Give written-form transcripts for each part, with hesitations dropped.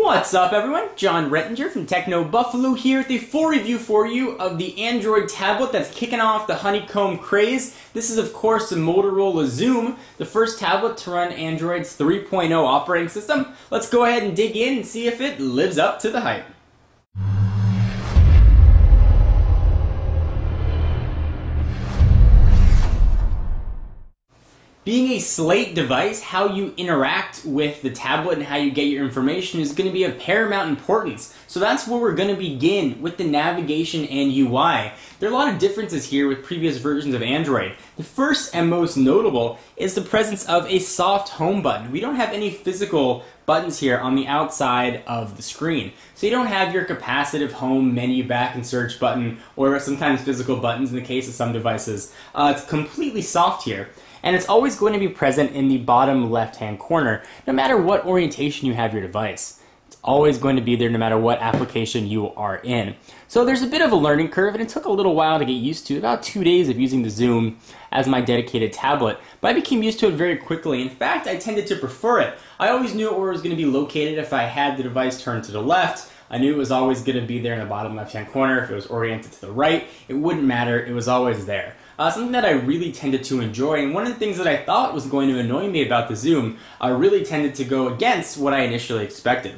What's up everyone? John Rettinger from Techno Buffalo here with a full review for you of the Android tablet that's kicking off the honeycomb craze. This is of course the Motorola Xoom, the first tablet to run Android's 3.0 operating system. Let's go ahead and dig in and see if it lives up to the hype. Being a slate device, how you interact with the tablet and how you get your information is going to be of paramount importance. So that's where we're going to begin with the navigation and UI. There are a lot of differences here with previous versions of Android. The first and most notable is the presence of a soft home button. We don't have any physical buttons here on the outside of the screen. So you don't have your capacitive home menu back and search button or sometimes physical buttons in the case of some devices. It's completely soft here. And it's always going to be present in the bottom left-hand corner, no matter what orientation you have your device. It's always going to be there no matter what application you are in. So there's a bit of a learning curve, and it took a little while to get used to, about 2 days of using the Xoom as my dedicated tablet. But I became used to it very quickly. In fact, I tended to prefer it. I always knew where it was going to be located if I had the device turned to the left. I knew it was always going to be there in the bottom left-hand corner. If it was oriented to the right, it wouldn't matter. It was always there. Something that I really tended to enjoy, and one of the things that I thought was going to annoy me about the Xoom really tended to go against what I initially expected.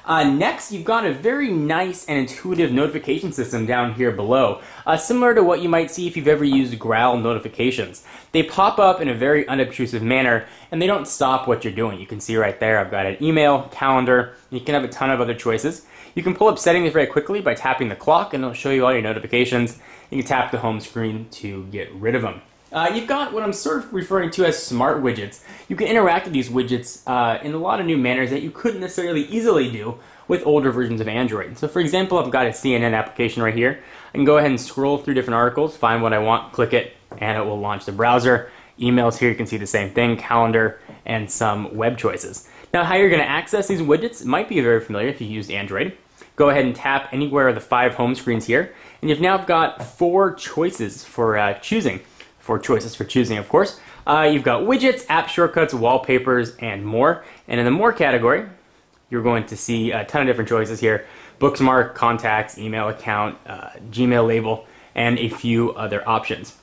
Next, you've got a very nice and intuitive notification system down here below, similar to what you might see if you've ever used Growl notifications. They pop up in a very unobtrusive manner, and they don't stop what you're doing. You can see right there I've got an email, calendar, and you can have a ton of other choices. You can pull up settings very quickly by tapping the clock, and it'll show you all your notifications. You can tap the home screen to get rid of them. You've got what I'm sort of referring to as smart widgets. You can interact with these widgets in a lot of new manners that you couldn't necessarily easily do with older versions of Android. So for example, I've got a CNN application right here. I can go ahead and scroll through different articles, find what I want, click it, and it will launch the browser. Emails here, you can see the same thing, calendar, and some web choices. Now how you're going to access these widgets might be very familiar if you used Android. Go ahead and tap anywhere of the 5 home screens here, and you've now got 4 choices for choosing. 4 choices for choosing, of course. You've got widgets, app shortcuts, wallpapers, and more. And in the more category, you're going to see a ton of different choices here. Bookmark, contacts, email account, Gmail label, and a few other options.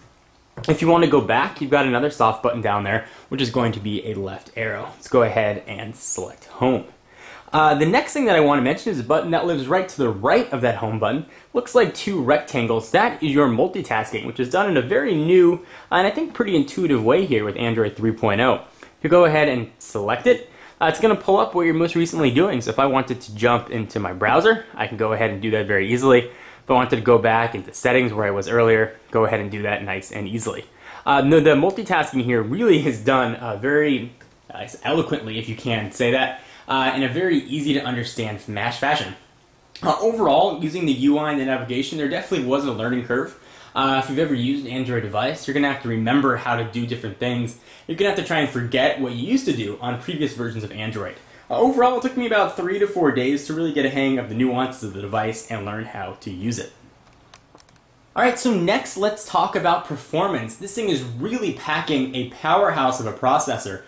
If you want to go back, you've got another soft button down there, which is going to be a left arrow. Let's go ahead and select home. The next thing that I want to mention is a button that lives right to the right of that home button. Looks like 2 rectangles. That is your multitasking, which is done in a very new and I think pretty intuitive way here with Android 3.0. If you go ahead and select it, it's going to pull up what you're most recently doing. So if I wanted to jump into my browser, I can go ahead and do that very easily. If I wanted to go back into settings where I was earlier, go ahead and do that nice and easily. The multitasking here really is done very eloquently, if you can say that. In a very easy to understand fashion. Overall, using the UI and the navigation, there definitely was a learning curve. If you've ever used an Android device, you're going to have to remember how to do different things. You're going to have to try and forget what you used to do on previous versions of Android. Overall, it took me about 3 to 4 days to really get a hang of the nuances of the device and learn how to use it. Alright, so next let's talk about performance. This thing is really packing a powerhouse of a processor.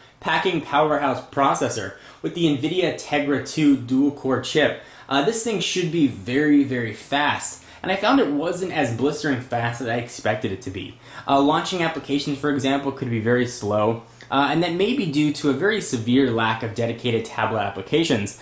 With the NVIDIA Tegra 2 dual-core chip. This thing should be very, very fast. And I found it wasn't as blistering fast as I expected it to be. Launching applications, for example, could be very slow. And that may be due to a very severe lack of dedicated tablet applications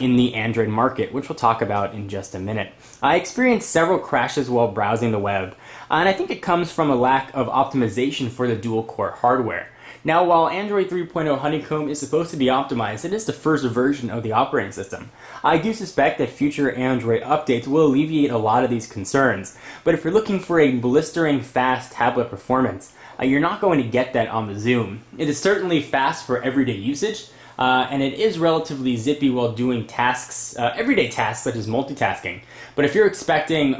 in the Android market, which we'll talk about in just a minute. I experienced several crashes while browsing the web, and I think it comes from a lack of optimization for the dual-core hardware. Now, while Android 3.0 Honeycomb is supposed to be optimized, it is the first version of the operating system. I do suspect that future Android updates will alleviate a lot of these concerns, but if you're looking for a blistering fast tablet performance, you're not going to get that on the Xoom. It is certainly fast for everyday usage, and it is relatively zippy while doing tasks, everyday tasks such as multitasking. But if you're expecting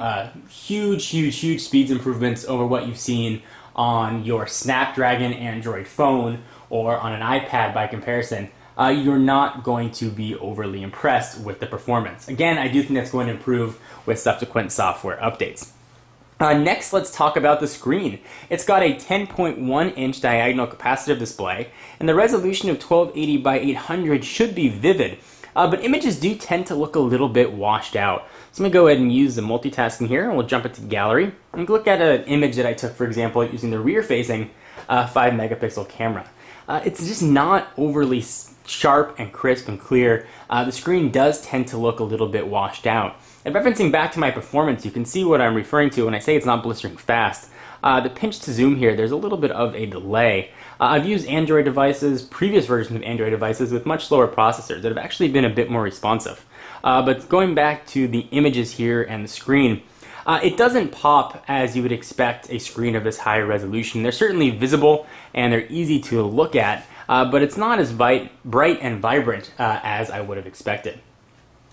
huge speeds improvements over what you've seen on your Snapdragon Android phone or on an iPad by comparison, you're not going to be overly impressed with the performance. Again, I do think that's going to improve with subsequent software updates. Next, let's talk about the screen. It's got a 10.1-inch diagonal capacitive display, and the resolution of 1280 by 800 should be vivid. but images do tend to look a little bit washed out. So I'm going to go ahead and use the multitasking here, and we'll jump into gallery and look at an image that I took, for example, using the rear-facing 5-megapixel camera. It's just not overly sharp and crisp and clear. The screen does tend to look a little bit washed out. And referencing back to my performance, you can see what I'm referring to when I say it's not blistering fast. The pinch to zoom here, there's a little bit of a delay. I've used Android devices, previous versions of Android devices with much slower processors that have actually been a bit more responsive. But going back to the images here and the screen, it doesn't pop as you would expect a screen of this high resolution. They're certainly visible and they're easy to look at, but it's not as bright and vibrant as I would have expected.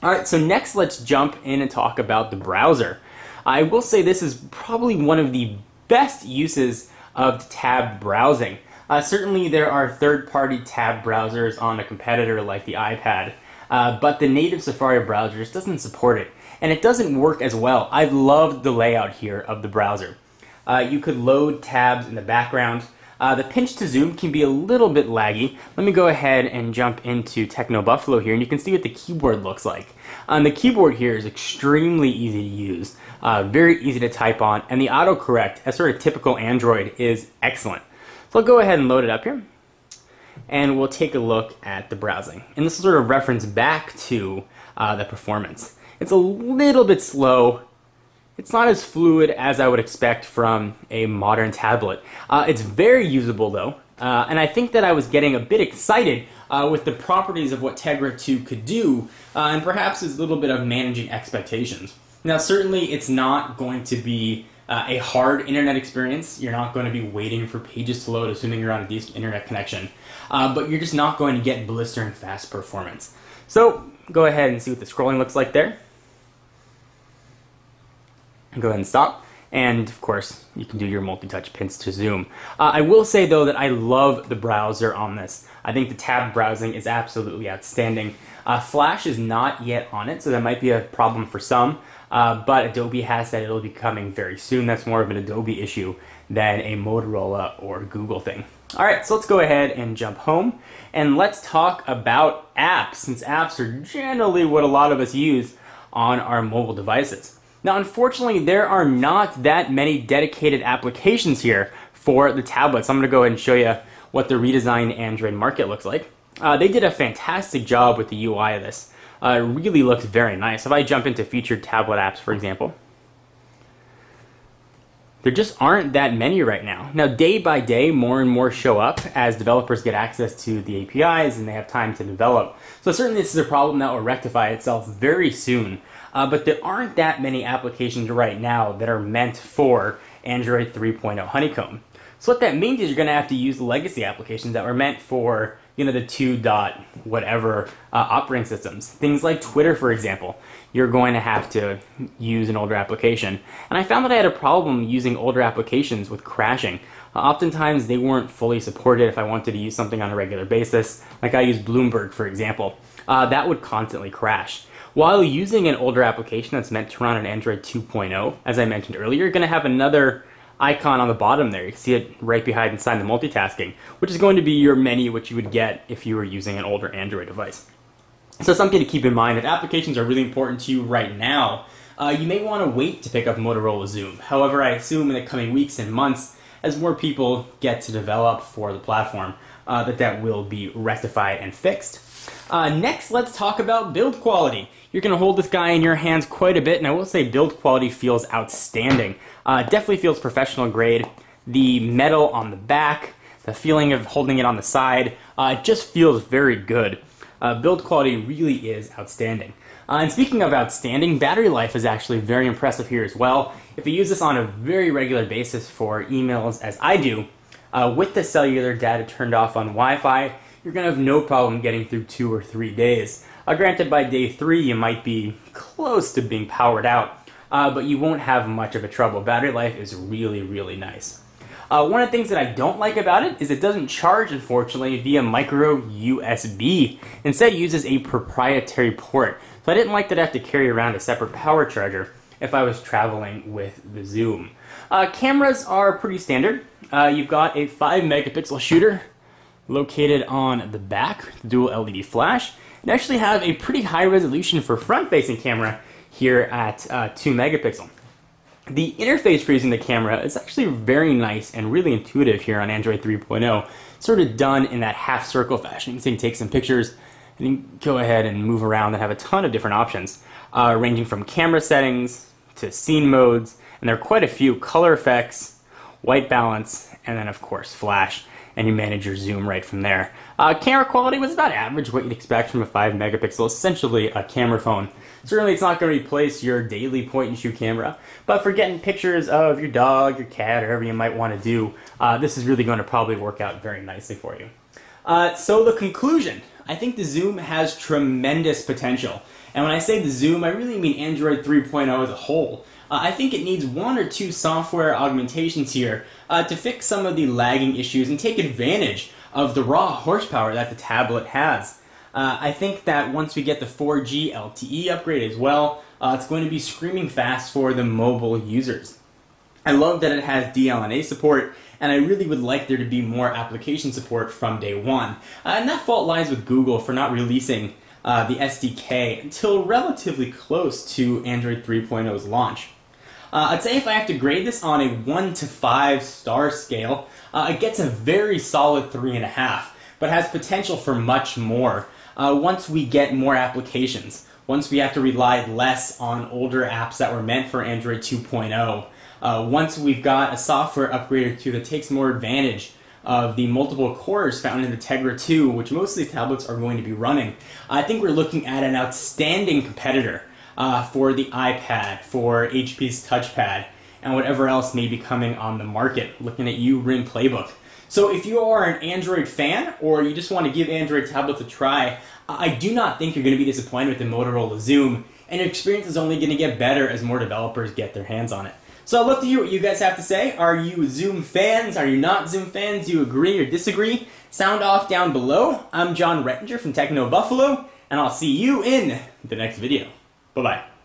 Alright, so next let's jump in and talk about the browser. I will say this is probably one of the best uses of tabbed browsing. Certainly there are third-party tab browsers on a competitor like the iPad, but the native Safari browser just doesn't support it, and it doesn't work as well. I loved the layout here of the browser. You could load tabs in the background. The pinch to zoom can be a little bit laggy. Let me go ahead and jump into Techno Buffalo here, and you can see what the keyboard looks like. The keyboard here is extremely easy to use, very easy to type on, and the autocorrect, as sort of typical Android, is excellent. So I'll go ahead and load it up here, and we'll take a look at the browsing. And this will sort of reference back to the performance. It's a little bit slow. It's not as fluid as I would expect from a modern tablet. It's very usable though, and I think that I was getting a bit excited with the properties of what Tegra 2 could do, and perhaps there's a little bit of managing expectations. Now certainly it's not going to be a hard internet experience. You're not going to be waiting for pages to load, assuming you're on a decent internet connection, but you're just not going to get blistering fast performance. So go ahead and see what the scrolling looks like there. Go ahead and stop, and of course you can do your multi-touch pinch to zoom. I will say though that I love the browser on this. I think the tab browsing is absolutely outstanding. Flash is not yet on it, so that might be a problem for some, but Adobe has said it'll be coming very soon. That's more of an Adobe issue than a Motorola or Google thing. Alright, so let's go ahead and jump home, and let's talk about apps, since apps are generally what a lot of us use on our mobile devices. Now, unfortunately, there are not that many dedicated applications here for the tablets. I'm going to go ahead and show you what the redesigned Android market looks like. They did a fantastic job with the UI of this. It really looks very nice. If I jump into featured tablet apps, for example, there just aren't that many right now. Now, day by day, more and more show up as developers get access to the APIs and they have time to develop. So certainly this is a problem that will rectify itself very soon. But there aren't that many applications right now that are meant for Android 3.0 Honeycomb. So what that means is you're going to have to use the legacy applications that were meant for, you know, the 2. whatever operating systems. Things like Twitter, for example. You're going to have to use an older application. And I found that I had a problem using older applications with crashing. Oftentimes they weren't fully supported if I wanted to use something on a regular basis. Like I use Bloomberg, for example. That would constantly crash. While using an older application that's meant to run on Android 2.0, as I mentioned earlier, you're going to have another icon on the bottom there. You can see it right behind inside the multitasking, which is going to be your menu, which you would get if you were using an older Android device. So something to keep in mind, if applications are really important to you right now, you may want to wait to pick up Motorola Xoom. However, I assume in the coming weeks and months, as more people get to develop for the platform, that will be rectified and fixed. Next, let's talk about build quality. You're going to hold this guy in your hands quite a bit, and I will say build quality feels outstanding. Definitely feels professional grade. The metal on the back, the feeling of holding it on the side, it just feels very good. Build quality really is outstanding. And speaking of outstanding, battery life is actually very impressive here as well. If you use this on a very regular basis for emails, as I do, with the cellular data turned off on Wi-Fi, you're going to have no problem getting through 2 or 3 days. Granted, by day 3, you might be close to being powered out, but you won't have much of a trouble. Battery life is really, really nice. One of the things that I don't like about it is it doesn't charge, unfortunately, via micro USB. Instead, it uses a proprietary port. So I didn't like that I have to carry around a separate power charger if I was traveling with the Xoom. Cameras are pretty standard. You've got a 5-megapixel shooter located on the back, dual LED flash, and actually have a pretty high resolution for front-facing camera here at 2 megapixel. The interface for using the camera is actually very nice and really intuitive here on Android 3.0, sort of done in that half circle fashion. You can take some pictures and you can go ahead and move around and have a ton of different options, ranging from camera settings to scene modes, and there are quite a few: color effects, white balance, and then of course flash, and you manage your zoom right from there. Camera quality was about average, what you'd expect from a 5 megapixel, essentially a camera phone. Certainly it's not going to replace your daily point-and-shoot camera, but for getting pictures of your dog, your cat, or whatever you might want to do, this is really going to probably work out very nicely for you. So the conclusion: I think the Xoom has tremendous potential. And when I say the Xoom, I really mean Android 3.0 as a whole. I think it needs 1 or 2 software augmentations here to fix some of the lagging issues and take advantage of the raw horsepower that the tablet has. I think that once we get the 4G LTE upgrade as well, it's going to be screaming fast for the mobile users. I love that it has DLNA support, and I really would like there to be more application support from day one. And that fault lies with Google for not releasing the SDK until relatively close to Android 3.0's launch. I'd say if I have to grade this on a 1 to 5 star scale, it gets a very solid 3.5, but has potential for much more. Once we get more applications, once we have to rely less on older apps that were meant for Android 2.0, once we've got a software upgrade or two that takes more advantage of the multiple cores found in the Tegra 2, which most of these tablets are going to be running, I think we're looking at an outstanding competitor for the iPad, for HP's touchpad, and whatever else may be coming on the market. Looking at you, Ring Playbook. So if you are an Android fan, or you just want to give Android tablets a try, I do not think you're going to be disappointed with the Motorola Xoom, and your experience is only going to get better as more developers get their hands on it. So I'd love to hear what you guys have to say. Are you Xoom fans? Are you not Xoom fans? Do you agree or disagree? Sound off down below. I'm John Rettinger from Techno Buffalo, and I'll see you in the next video. Bye-bye.